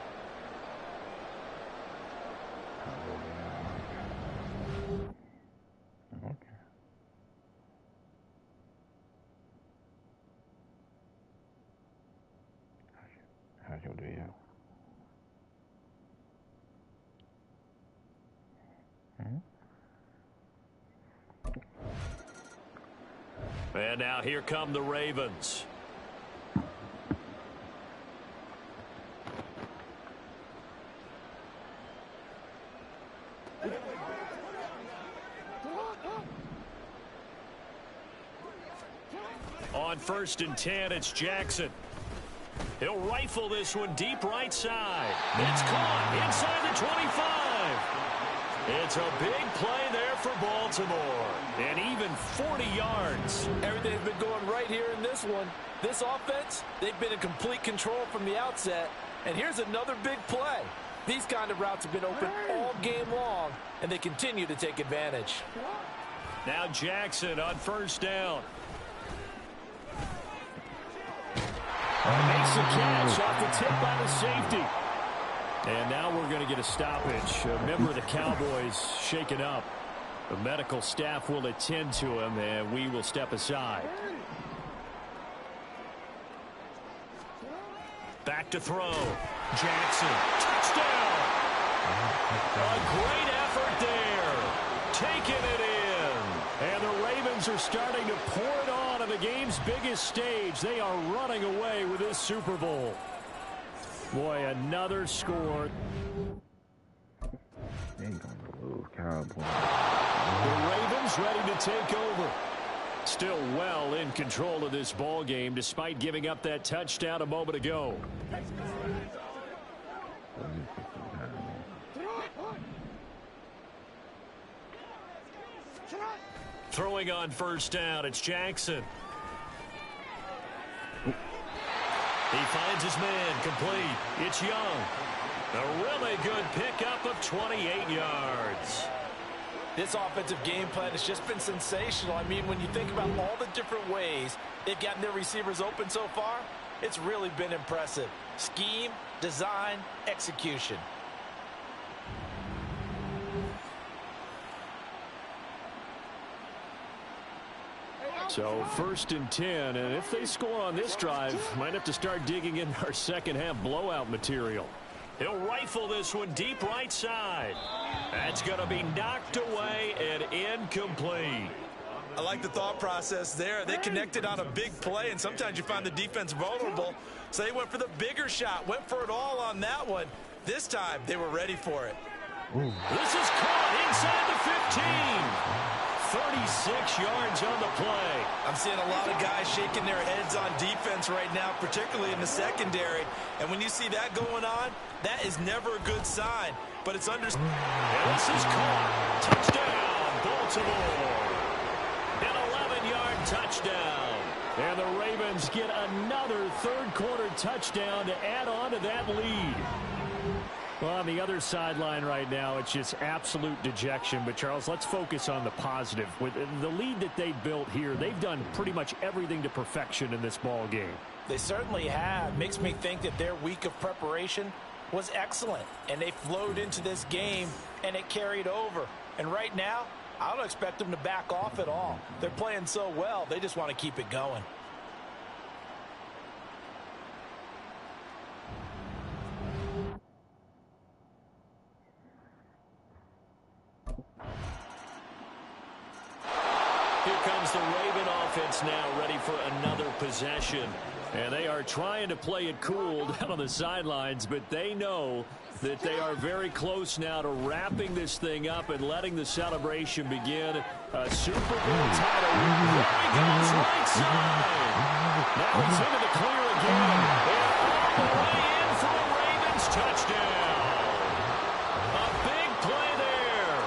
How's your day? And now here come the Ravens. On 1st and 10, it's Jackson. He'll rifle this one deep right side. It's caught inside the 25. It's a big play there for Baltimore. And even 40 yards. Everything's been going right here in this one. This offense, they've been in complete control from the outset. And here's another big play. These kind of routes have been open all game long, and they continue to take advantage. Now Jackson on 1st down. Makes the catch off the tip by the safety. And now we're going to get a stoppage. A member of the Cowboys shaken up. The medical staff will attend to him, and we will step aside. Back to throw. Jackson. Touchdown. A great effort there. Taking it in. And the Ravens are starting to pour it on the game's biggest stage. They are running away with this Super Bowl. Boy, another score. They ain't gonna lose, Cowboys. The Ravens ready to take over. Still well in control of this ball game despite giving up that touchdown a moment ago. Throwing on 1st down, it's Jackson. He finds his man complete. It's Young. A really good pickup of 28 yards. This offensive game plan has just been sensational. I mean, when you think about all the different ways they've gotten their receivers open so far, it's really been impressive. Scheme, design, execution. So 1st and 10, and if they score on this drive, might have to start digging in our second half blowout material. He'll rifle this one deep right side. That's going to be knocked away and incomplete. I like the thought process there. They connected on a big play, and sometimes you find the defense vulnerable. So they went for the bigger shot, went for it all on that one. This time, they were ready for it. Ooh. This is caught inside the 15. 36 yards on the play. I'm seeing a lot of guys shaking their heads on defense right now, particularly in the secondary. And when you see that going on, that is never a good sign. But it's understood. This is caught. Touchdown, Baltimore. An 11-yard touchdown. And the Ravens get another third-quarter touchdown to add on to that lead. Well, on the other sideline right now, it's just absolute dejection. But, Charles, let's focus on the positive. With the lead that they built here, they've done pretty much everything to perfection in this ball game. They certainly have. Makes me think that their week of preparation was excellent. And they flowed into this game, and it carried over. And right now, I don't expect them to back off at all. They're playing so well, they just want to keep it going. Here comes the Raven offense now, ready for another possession. And they are trying to play it cool down on the sidelines, but they know that they are very close now to wrapping this thing up and letting the celebration begin. A Super Bowl title. There he goes, right side. Now it's into the clear again. And all the way in for a Ravens touchdown. A big play there.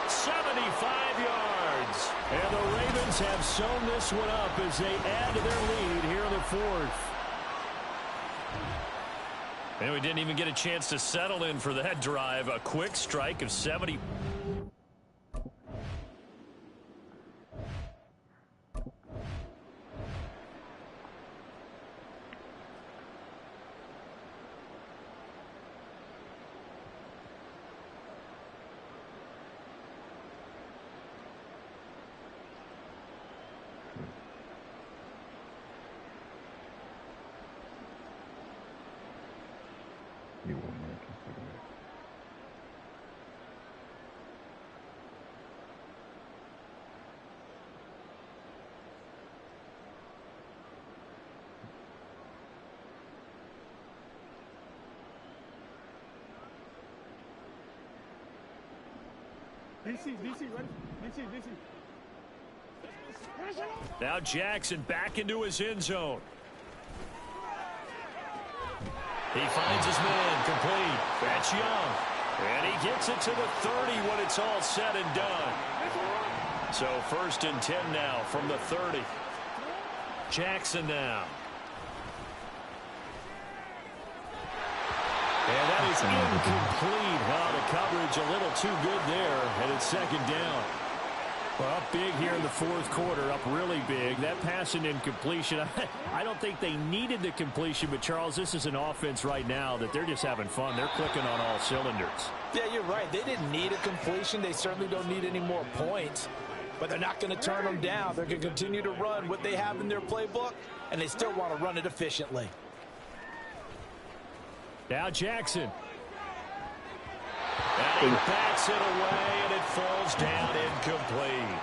75 yards. And the Ravens Ravens have sewn this one up as they add to their lead here in the fourth. And we didn't even get a chance to settle in for that drive. A quick strike of 70. You won't make it through it. DC, ready? DC. Now Jackson back into his end zone. He finds his man complete. That's Young. And he gets it to the 30 when it's all said and done. So 1st and 10 now from the 30. Jackson now. And that is incomplete. Wow, the coverage a little too good there. And it's 2nd down. Well, up big here in the fourth quarter, up really big. That pass and incompletion, I don't think they needed the completion, but Charles, this is an offense right now that they're just having fun. They're clicking on all cylinders. Yeah, you're right. They didn't need a completion. They certainly don't need any more points, but they're not going to turn them down. They're going to continue to run what they have in their playbook, and they still want to run it efficiently. Now Jackson. And he backs it away, and it falls down incomplete.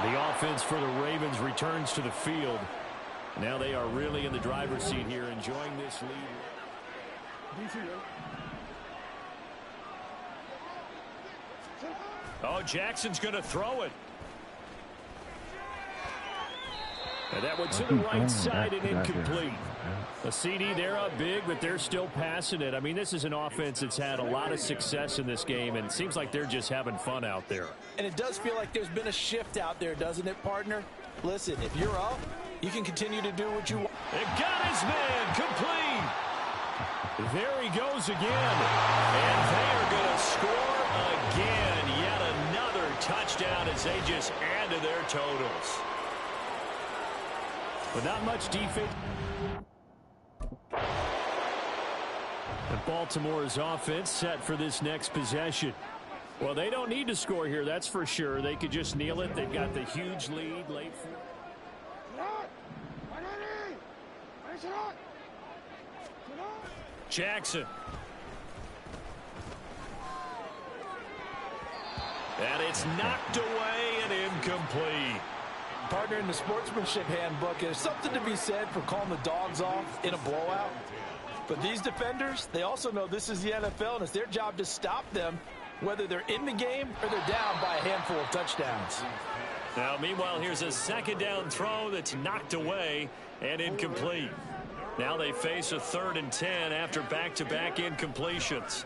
The offense for the Ravens returns to the field. Now they are really in the driver's seat here, enjoying this lead. Oh, Jackson's going to throw it. And that one to the right side and incomplete. A CD, they're up big, but they're still passing it. I mean, this is an offense that's had a lot of success in this game, and it seems like they're just having fun out there. And it does feel like there's been a shift out there, doesn't it, partner? Listen, if you're up, you can continue to do what you want. It got his man complete. There he goes again. And they are going to score again. Yet another touchdown as they just add to their totals. But not much defense. And Baltimore's offense set for this next possession. Well, they don't need to score here, that's for sure. They could just kneel it. They've got the huge lead late. Jackson. And it's knocked away and incomplete. Partner, in the sportsmanship handbook, there's something to be said for calling the dogs off in a blowout. But these defenders, they also know this is the NFL, and it's their job to stop them, whether they're in the game or they're down by a handful of touchdowns. Now, meanwhile, here's a 2nd down throw that's knocked away and incomplete. Now they face a 3rd and 10 after back-to-back incompletions.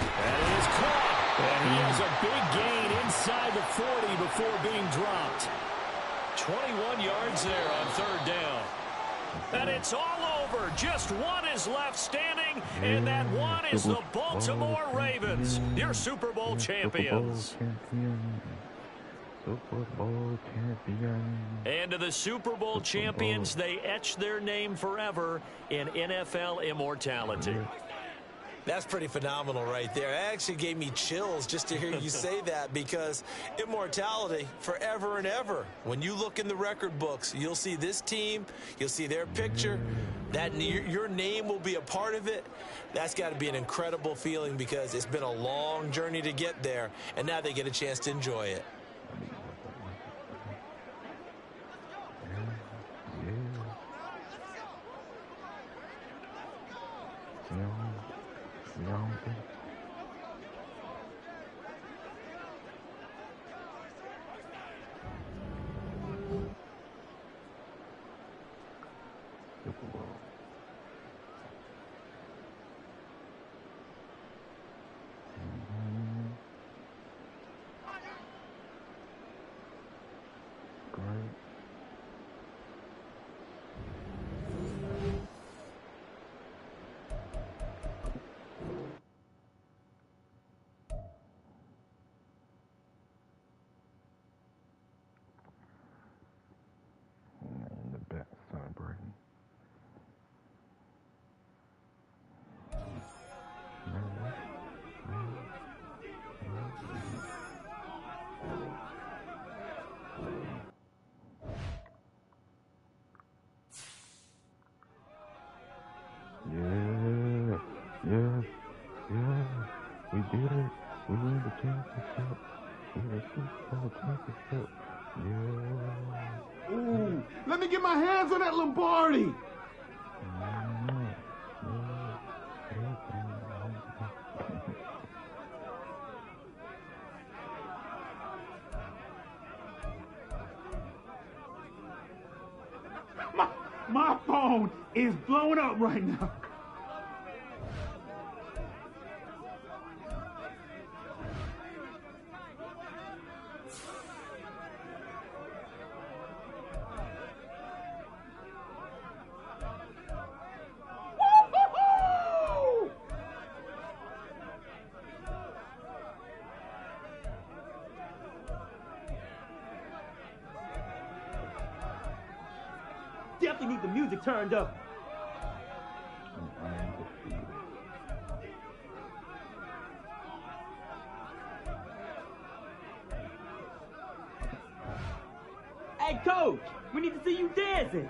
And it is caught. And he has a big gain inside the 40 before being dropped. 21 yards there on 3rd down. And it's all over. Just one is left standing, and that one is the Baltimore Ravens, your Super Bowl champions. Super Bowl champion. And to the Super Bowl champions, they etch their name forever in NFL immortality. That's pretty phenomenal right there. It actually gave me chills just to hear you say that, because immortality forever and ever. When you look in the record books, you'll see this team, you'll see their picture, that your name will be a part of it. That's got to be an incredible feeling, because it's been a long journey to get there, and now they get a chance to enjoy it. Ooh, let me get my hands on that Lombardi. My phone is blowing up right now. Definitely need the music turned up. Hey, coach, we need to see you dancing.